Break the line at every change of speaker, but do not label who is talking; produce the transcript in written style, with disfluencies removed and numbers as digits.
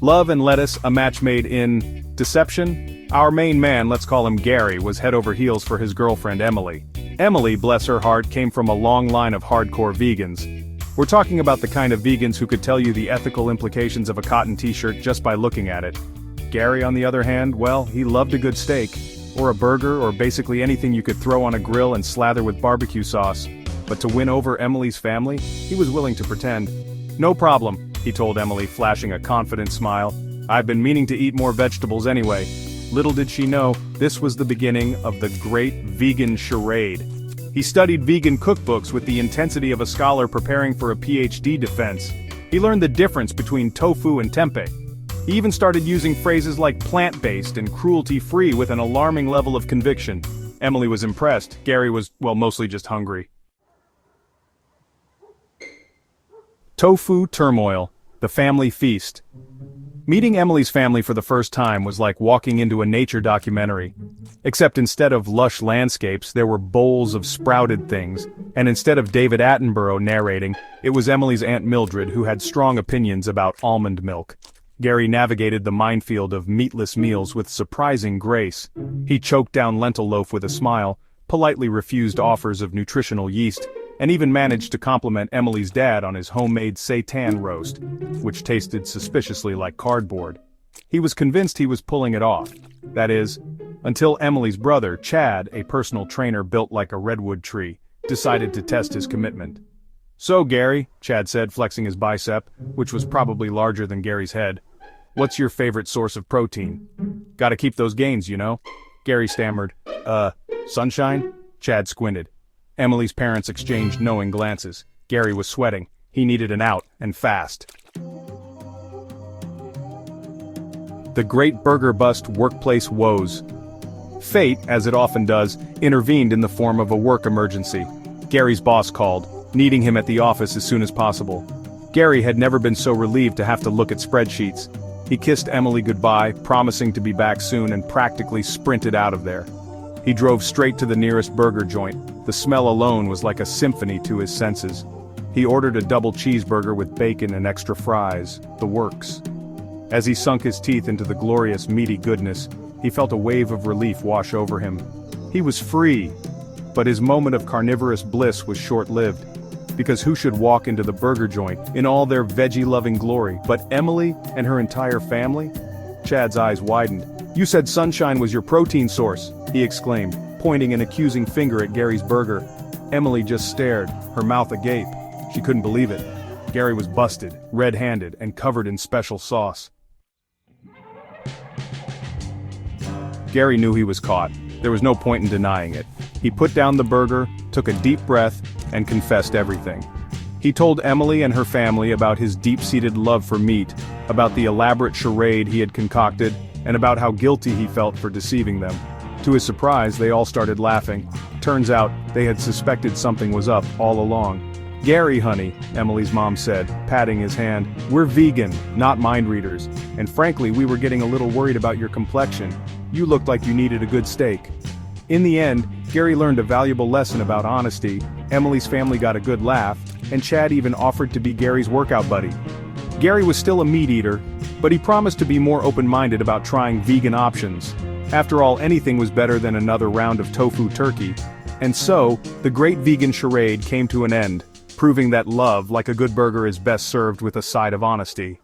Love and lettuce, a match made in deception? Our main man, let's call him Gary, was head over heels for his girlfriend Emily. Emily, bless her heart, came from a long line of hardcore vegans. We're talking about the kind of vegans who could tell you the ethical implications of a cotton t-shirt just by looking at it. Gary, on the other hand, well, he loved a good steak, or a burger, or basically anything you could throw on a grill and slather with barbecue sauce. But to win over Emily's family, he was willing to pretend. "No problem," he told Emily, flashing a confident smile. "I've been meaning to eat more vegetables anyway." Little did she know, this was the beginning of the great vegan charade. He studied vegan cookbooks with the intensity of a scholar preparing for a PhD defense. He learned the difference between tofu and tempeh. He even started using phrases like plant-based and cruelty-free with an alarming level of conviction. Emily was impressed. Gary was, well, mostly just hungry. Tofu turmoil, the family feast. Meeting Emily's family for the first time was like walking into a nature documentary. Except instead of lush landscapes, there were bowls of sprouted things, and instead of David Attenborough narrating, it was Emily's Aunt Mildred who had strong opinions about almond milk. Gary navigated the minefield of meatless meals with surprising grace. He choked down lentil loaf with a smile, politely refused offers of nutritional yeast, and even managed to compliment Emily's dad on his homemade seitan roast, which tasted suspiciously like cardboard. He was convinced he was pulling it off. That is, until Emily's brother, Chad, a personal trainer built like a redwood tree, decided to test his commitment. "So Gary," Chad said, flexing his bicep, which was probably larger than Gary's head, "what's your favorite source of protein? Gotta keep those gains, you know?" Gary stammered. Sunshine?" Chad squinted. Emily's parents exchanged knowing glances. Gary was sweating. He needed an out, and fast. The Great Burger Bust Workplace Woes. Fate, as it often does, intervened in the form of a work emergency. Gary's boss called, needing him at the office as soon as possible. Gary had never been so relieved to have to look at spreadsheets. He kissed Emily goodbye, promising to be back soon, and practically sprinted out of there. He drove straight to the nearest burger joint. The smell alone was like a symphony to his senses. He ordered a double cheeseburger with bacon and extra fries, the works. As he sunk his teeth into the glorious meaty goodness, he felt a wave of relief wash over him. He was free, but his moment of carnivorous bliss was short-lived. Because who should walk into the burger joint in all their veggie-loving glory but Emily and her entire family? Chad's eyes widened. "You said Sunshine was your protein source," he exclaimed, pointing an accusing finger at Gary's burger. Emily just stared, her mouth agape. She couldn't believe it. Gary was busted, red-handed, and covered in special sauce. Gary knew he was caught. There was no point in denying it. He put down the burger, took a deep breath, and confessed everything. He told Emily and her family about his deep-seated love for meat, about the elaborate charade he had concocted, and about how guilty he felt for deceiving them. To his surprise, they all started laughing. Turns out, they had suspected something was up all along. "Gary, honey," Emily's mom said, patting his hand, "we're vegan, not mind readers. And frankly, we were getting a little worried about your complexion. You looked like you needed a good steak." In the end, Gary learned a valuable lesson about honesty, Emily's family got a good laugh, and Chad even offered to be Gary's workout buddy. Gary was still a meat eater, but he promised to be more open-minded about trying vegan options. After all, anything was better than another round of tofu turkey. And so, the great vegan charade came to an end, proving that love, like a good burger, is best served with a side of honesty.